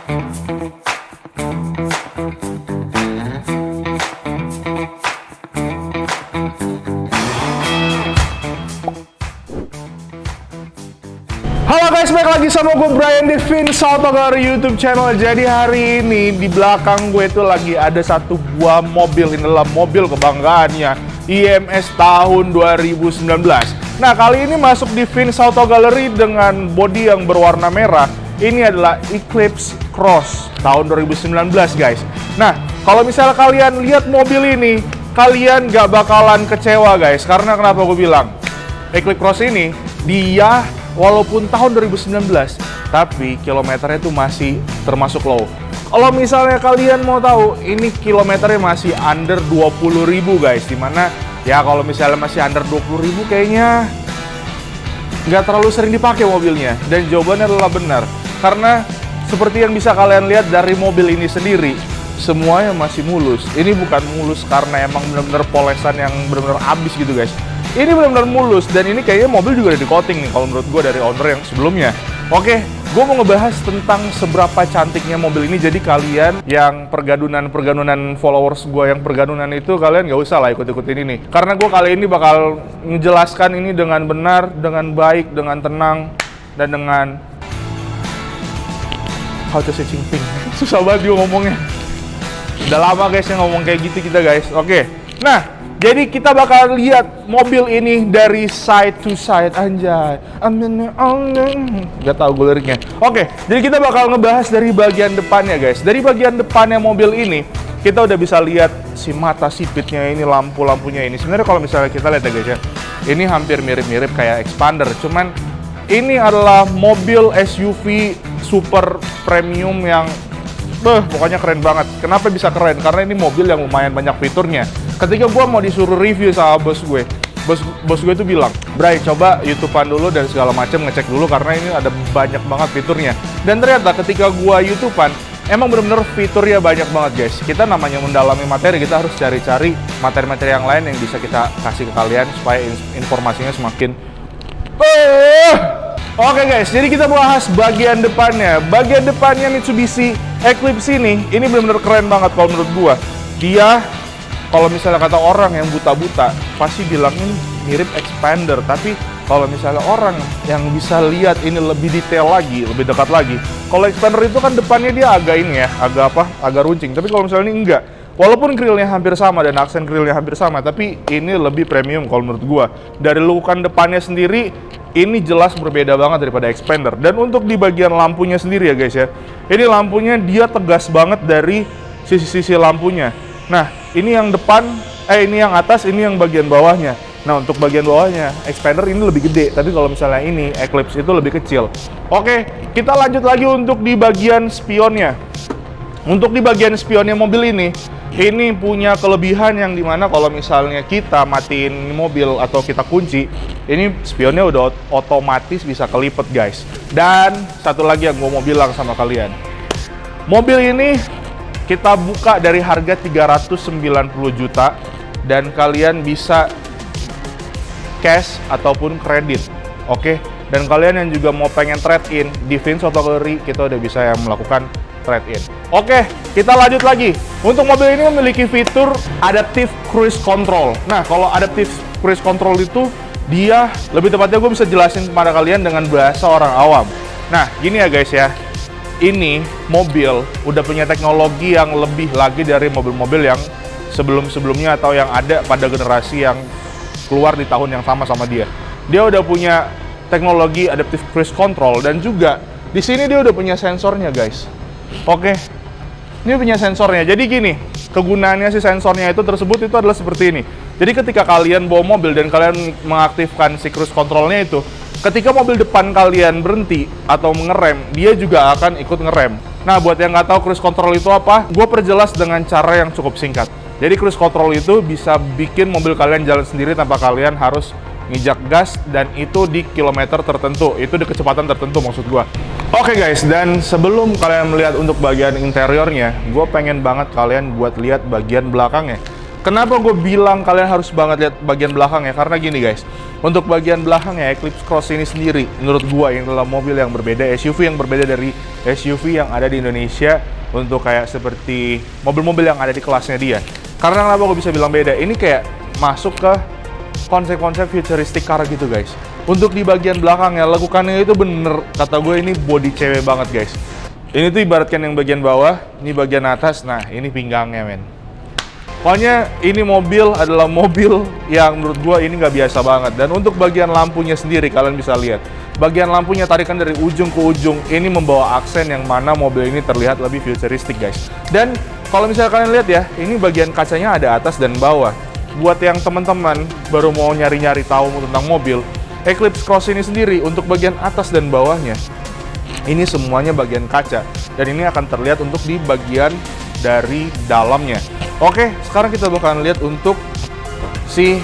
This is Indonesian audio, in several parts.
Halo guys, balik lagi sama gue Brian di Vince Auto Gallery YouTube channel. Jadi hari ini di belakang gue itu lagi ada satu buah mobil. Ini adalah mobil kebanggaannya IMS tahun 2019. Nah, kali ini masuk di Vince Auto Gallery dengan bodi yang berwarna merah. Ini adalah Eclipse Cross tahun 2019 guys. Nah, kalau misalnya kalian lihat mobil ini, kalian gak bakalan kecewa guys. Karena kenapa gue bilang Eclipse Cross ini, dia walaupun tahun 2019, tapi kilometernya itu masih termasuk low. Kalau misalnya kalian mau tahu, ini kilometernya masih under 20.000 guys. Dimana ya kalau misalnya masih under 20.000 kayaknya nggak terlalu sering dipakai mobilnya. Dan jawabannya adalah benar. Karena seperti yang bisa kalian lihat dari mobil ini sendiri, semuanya masih mulus. Ini bukan mulus karena emang benar-benar polesan yang benar-benar habis gitu guys. Ini benar-benar mulus, dan ini kayaknya mobil juga udah di coating nih kalau menurut gue dari owner yang sebelumnya. Oke, gue mau ngebahas tentang seberapa cantiknya mobil ini. Jadi kalian yang pergadunan followers gue yang pergadunan itu, kalian nggak usah lah ikut-ikutin ini. Karena gue kali ini bakal menjelaskan ini dengan benar, dengan baik, dengan tenang, dan dengan how to say ping. Susah banget dia ngomongnya. Udah lama guys yang ngomong kayak gitu kita guys. Oke, nah jadi kita bakal lihat mobil ini dari side to side, anjay. Gak tau gue liriknya. Oke, jadi kita bakal ngebahas dari bagian depannya guys. Dari bagian depannya mobil ini, kita udah bisa lihat si mata sipitnya ini, lampu-lampunya ini. Sebenarnya kalau misalnya kita lihat ya guys ya, ini hampir mirip-mirip kayak Expander. Cuman ini adalah mobil SUV super premium yang pokoknya keren banget. Kenapa bisa keren? Karena ini mobil yang lumayan banyak fiturnya. Ketika gue mau disuruh review sama bos gue itu bilang, Bray, coba YouTubean dulu dan segala macam, ngecek dulu karena ini ada banyak banget fiturnya. Dan ternyata ketika gue YouTubean, emang bener-bener fiturnya banyak banget guys. Kita namanya mendalami materi, kita harus cari-cari materi-materi yang lain yang bisa kita kasih ke kalian supaya informasinya semakin Oke guys, jadi kita bahas bagian depannya. Bagian depannya Mitsubishi Eclipse ini benar-benar keren banget kalau menurut gua. Dia, kalau misalnya kata orang yang buta-buta, pasti bilang ini mirip Expander. Tapi kalau misalnya orang yang bisa lihat ini lebih detail lagi, lebih dekat lagi. Kalau Expander itu kan depannya dia agak ini ya, agak runcing. Tapi kalau misalnya ini enggak. Walaupun grillnya hampir sama dan aksen grillnya hampir sama, tapi ini lebih premium kalau menurut gua. Dari lookan depannya sendiri, ini jelas berbeda banget daripada Expander. Dan untuk di bagian lampunya sendiri ya guys ya, ini lampunya dia tegas banget dari sisi-sisi lampunya. Nah, ini yang depan, ini yang atas, ini yang bagian bawahnya. Nah, untuk bagian bawahnya, Expander ini lebih gede, tapi kalau misalnya ini, Eclipse itu lebih kecil. Oke, kita lanjut lagi untuk di bagian spionnya. Untuk di bagian spionnya mobil ini punya kelebihan yang dimana kalau misalnya kita matiin mobil atau kita kunci, ini spionnya udah otomatis bisa kelipet guys. Dan satu lagi yang gue mau bilang sama kalian, mobil ini kita buka dari harga 390 juta dan kalian bisa cash ataupun kredit. Oke, dan kalian yang juga mau pengen trade-in di Vince Auto Gallery, kita udah bisa yang melakukan trade-in. Oke, kita lanjut lagi. Untuk mobil ini memiliki fitur Adaptive Cruise Control. Nah, kalau Adaptive Cruise Control itu, dia lebih tepatnya gue bisa jelasin kepada kalian dengan bahasa orang awam. Nah, gini ya guys ya, ini mobil udah punya teknologi yang lebih lagi dari mobil-mobil yang sebelum-sebelumnya atau yang ada pada generasi yang keluar di tahun yang sama dia. Dia udah punya teknologi Adaptive Cruise Control dan juga di sini dia udah punya sensornya guys. Oke, ini punya sensornya. Jadi gini, kegunaannya si sensornya tersebut itu adalah seperti ini. Jadi ketika kalian bawa mobil dan kalian mengaktifkan si cruise controlnya itu, ketika mobil depan kalian berhenti atau mengerem, dia juga akan ikut ngerem. Nah, buat yang nggak tahu cruise control itu apa, gue perjelas dengan cara yang cukup singkat. Jadi cruise control itu bisa bikin mobil kalian jalan sendiri tanpa kalian harus ngijak gas, dan itu di kilometer tertentu, itu di kecepatan tertentu maksud gua. Oke guys, dan sebelum kalian melihat untuk bagian interiornya, gue pengen banget kalian buat lihat bagian belakangnya. Kenapa gue bilang kalian harus banget lihat bagian belakangnya? Karena gini guys, Untuk bagian belakangnya Eclipse Cross ini sendiri, menurut gua ini adalah mobil yang berbeda, SUV yang berbeda dari SUV yang ada di Indonesia untuk kayak seperti mobil-mobil yang ada di kelasnya dia. Karena kenapa gua bisa bilang beda? Ini kayak masuk ke konsep-konsep futuristic car gitu guys. Untuk di bagian belakangnya, lekukannya itu bener, kata gue ini body cewek banget guys. Ini tuh ibaratkan yang bagian bawah, ini bagian atas, nah ini pinggangnya men. Pokoknya ini mobil adalah mobil yang menurut gua ini nggak biasa banget. Dan untuk bagian lampunya sendiri kalian bisa lihat. Bagian lampunya tarikan dari ujung ke ujung. Ini membawa aksen yang mana mobil ini terlihat lebih futuristik guys. Dan kalau misalnya kalian lihat ya, ini bagian kacanya ada atas dan bawah. Buat yang teman-teman baru mau nyari-nyari tahu tentang mobil, Eclipse Cross ini sendiri untuk bagian atas dan bawahnya, ini semuanya bagian kaca. Dan ini akan terlihat untuk di bagian dari dalamnya. Oke, sekarang kita bakalan lihat untuk si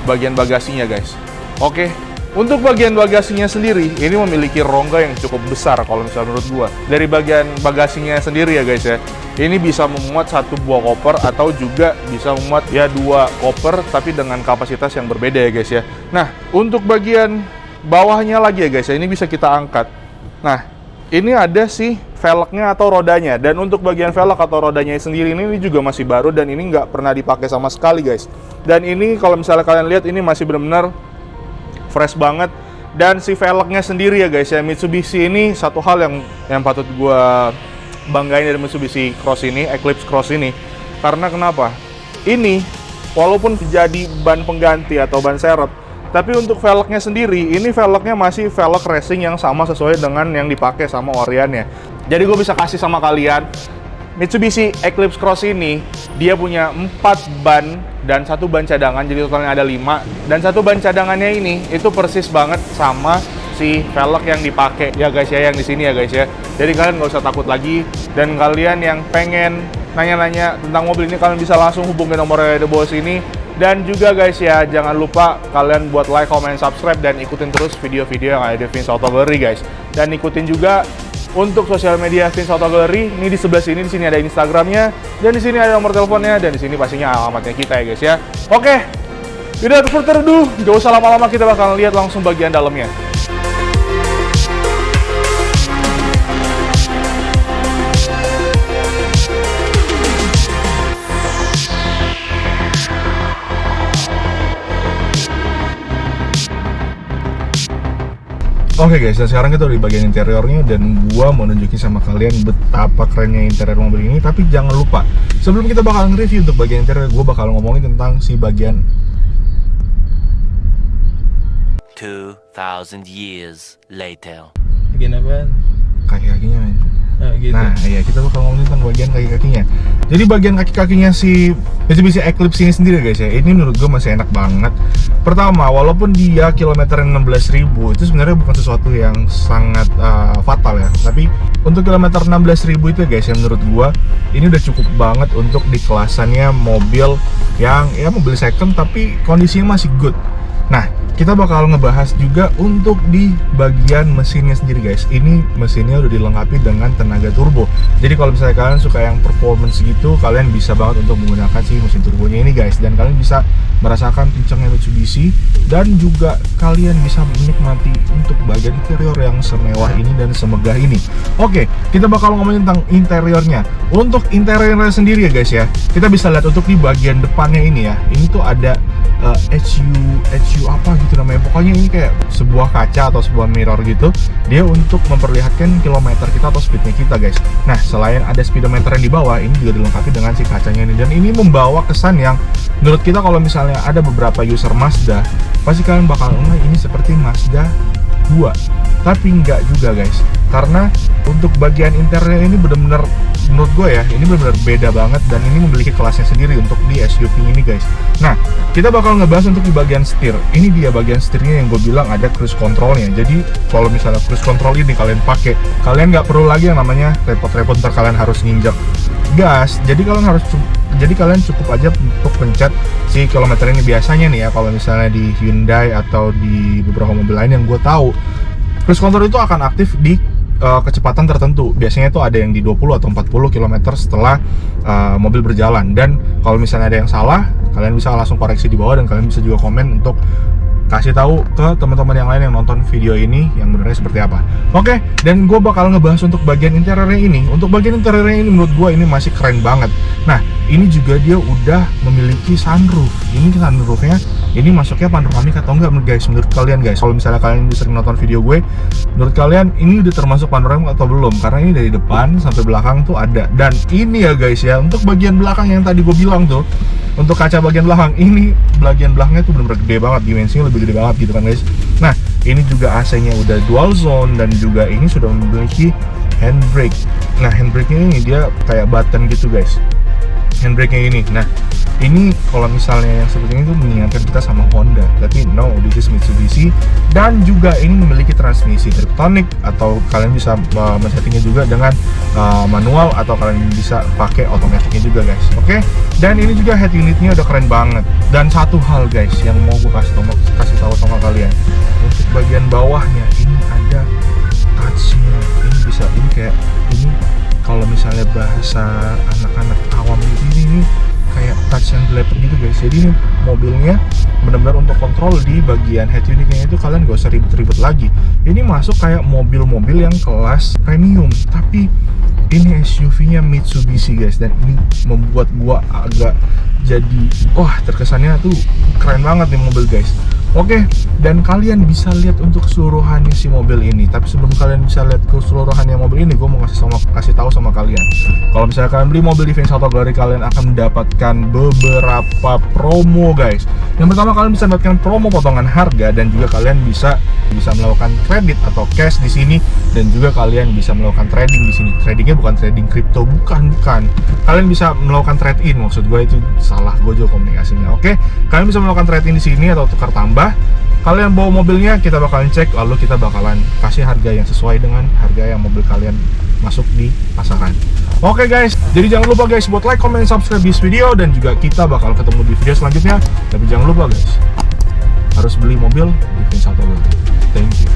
bagian bagasinya guys. Oke, untuk bagian bagasinya sendiri, ini memiliki rongga yang cukup besar kalau misalnya menurut gua. Dari bagian bagasinya sendiri ya guys ya, ini bisa memuat satu buah koper atau juga bisa memuat ya 2 koper tapi dengan kapasitas yang berbeda ya guys ya. Nah, untuk bagian bawahnya lagi ya guys ya, ini bisa kita angkat. Nah, ini ada si velgnya atau rodanya, dan untuk bagian velg atau rodanya sendiri ini juga masih baru dan ini nggak pernah dipakai sama sekali guys. Dan ini kalau misalnya kalian lihat ini masih benar-benar fresh banget. Dan si velgnya sendiri ya guys ya, Mitsubishi ini satu hal yang patut gua banggain dari Mitsubishi Cross ini, Eclipse Cross ini. Karena kenapa? Ini walaupun jadi ban pengganti atau ban serep, tapi untuk velgnya sendiri, ini velgnya masih velg racing yang sama sesuai dengan yang dipakai sama Oriannya. Jadi gue bisa kasih sama kalian, Mitsubishi Eclipse Cross ini, dia punya 4 ban dan 1 ban cadangan, jadi totalnya ada 5. Dan 1 ban cadangannya ini, itu persis banget sama si velg yang dipakai ya guys ya, yang di sini ya guys ya. Jadi kalian nggak usah takut lagi, dan kalian yang pengen nanya-nanya tentang mobil ini, kalian bisa langsung hubungi nomornya di bawah sini. Dan juga guys ya, jangan lupa kalian buat like, comment, subscribe, dan ikutin terus video-video yang ada di Vince Auto Gallery guys. Dan ikutin juga untuk sosial media Vince Auto Gallery. Ini di sebelah sini, di sini ada Instagramnya, dan di sini ada nomor teleponnya, dan di sini pastinya alamatnya kita ya guys ya. Oke, without further ado, gak usah lama-lama, kita bakal lihat langsung bagian dalamnya. Oke guys, dan sekarang kita udah di bagian interiornya, dan gua mau nunjukin sama kalian betapa kerennya interior mobil ini. Tapi jangan lupa, sebelum kita bakal nge-review untuk bagian interior, gua bakal ngomongin tentang si bagian 2000 years later. Bagian apa? kaki-kakinya men. Nah, gitu. Nah, iya, kita bakal ngomongin tentang bagian kaki-kakinya. Jadi bagian kaki-kakinya si Mitsubishi Eclipse ini sendiri guys ya, ini menurut gue masih enak banget. Pertama, walaupun dia kilometernya 16.000, itu sebenarnya bukan sesuatu yang sangat fatal ya. Tapi untuk kilometer 16.000 itu guys ya, menurut gue ini udah cukup banget untuk di kelasannya mobil yang ya mobil second tapi kondisinya masih good. Nah, kita bakal ngebahas juga untuk di bagian mesinnya sendiri guys. Ini mesinnya udah dilengkapi dengan tenaga turbo. Jadi kalau misalnya kalian suka yang performance gitu, kalian bisa banget untuk menggunakan si mesin turbonya ini guys. Dan kalian bisa merasakan kencangnya Mitsubishi, dan juga kalian bisa menikmati untuk bagian interior yang semewah ini dan semegah ini. Oke, kita bakal ngomongin tentang interiornya. Untuk interiornya sendiri ya guys ya, kita bisa lihat untuk di bagian depannya ini ya. Ini tuh ada HU apa gitu namanya, pokoknya ini kayak sebuah kaca atau sebuah mirror gitu, dia untuk memperlihatkan kilometer kita atau speednya kita guys. Nah, selain ada speedometer yang di bawah, ini juga dilengkapi dengan si kacanya ini, dan ini membawa kesan yang menurut kita kalau misalnya ada beberapa user Mazda, pasti kalian bakal ini seperti Mazda 2, tapi enggak juga guys, karena untuk bagian interior ini benar-benar menurut gue ya, ini benar-benar beda banget, dan ini memiliki kelasnya sendiri untuk di SUV ini guys. Nah, kita bakal ngebahas untuk di bagian setir. Ini dia bagian setirnya yang gue bilang ada cruise controlnya. Jadi kalau misalnya cruise control ini kalian pakai, kalian nggak perlu lagi yang namanya repot-repot ntar kalian harus nginjak gas. Jadi kalian cukup aja untuk pencet si kilometer ini. Biasanya nih ya, kalau misalnya di Hyundai atau di beberapa mobil lain yang gue tahu, cruise control itu akan aktif di kecepatan tertentu. Biasanya itu ada yang di 20 atau 40 km setelah mobil berjalan. Dan kalau misalnya ada yang salah, kalian bisa langsung koreksi di bawah, dan kalian bisa juga komen untuk kasih tahu ke teman-teman yang lain yang nonton video ini yang benernya seperti apa. Oke, dan gue bakal ngebahas untuk bagian interiornya ini. Untuk bagian interiornya ini menurut gue ini masih keren banget. Nah, ini juga dia udah memiliki sunroof. Ini sunroofnya ini masuknya panoramik atau enggak guys? Menurut kalian guys, kalau misalnya kalian sering nonton video gue, menurut kalian ini udah termasuk panoramik atau belum? Karena ini dari depan sampai belakang tuh ada. Dan ini ya guys ya, untuk bagian belakang yang tadi gue bilang tuh, untuk kaca bagian belakang, ini bagian belakangnya tuh bener-bener gede banget, dimensinya lebih gede banget gitu kan guys. Nah, ini juga AC-nya udah dual zone dan juga ini sudah memiliki handbrake. Nah, handbrake-nya ini dia kayak button gitu guys, handbrake-nya ini. Nah, ini kalau misalnya yang seperti ini tuh mengingatkan kita sama Honda, tapi no, this is Mitsubishi. Dan juga ini memiliki transmisi Triptonic, atau kalian bisa men-settingnya juga dengan manual, atau kalian bisa pakai otomatiknya juga guys. Oke, dan ini juga head unitnya udah keren banget. Dan satu hal guys yang mau gue kasih tahu sama kalian, untuk bagian bawahnya ini ada touch-nya. Ini bisa, ini kayak ini kalau misalnya bahasa anak-anak awam ini kayak touch yang dilepet gitu guys. Jadi ini mobilnya benar-benar untuk kontrol di bagian head unitnya itu kalian gak usah ribet-ribet lagi. Ini masuk kayak mobil-mobil yang kelas premium, tapi ini SUV-nya Mitsubishi guys, dan ini membuat gua agak jadi terkesannya tuh keren banget nih mobil guys. Oke, dan kalian bisa lihat untuk keseluruhannya si mobil ini. Tapi sebelum kalian bisa lihat keseluruhannya mobil ini, gue mau kasih tahu sama kalian. Kalau misalnya kalian beli mobil di Vince Auto Gallery, kalian akan mendapatkan beberapa promo guys. Yang pertama, kalian bisa mendapatkan promo potongan harga, dan juga kalian bisa melakukan kredit atau cash di sini, dan juga kalian bisa melakukan trading di sini. Tradingnya bukan trading kripto, bukan. Kalian bisa melakukan trade in, maksud gue itu salah gue juga komunikasinya. Oke, kalian bisa melakukan trade in di sini atau tukar tambah. Kalian bawa mobilnya, kita bakalan cek, lalu kita bakalan kasih harga yang sesuai dengan harga yang mobil kalian masuk di pasaran. Oke guys, jadi jangan lupa guys buat like, comment, dan subscribe di video, dan juga kita bakal ketemu di video selanjutnya. Tapi jangan lupa guys, harus beli mobil di Vince Auto Gallery. Thank you.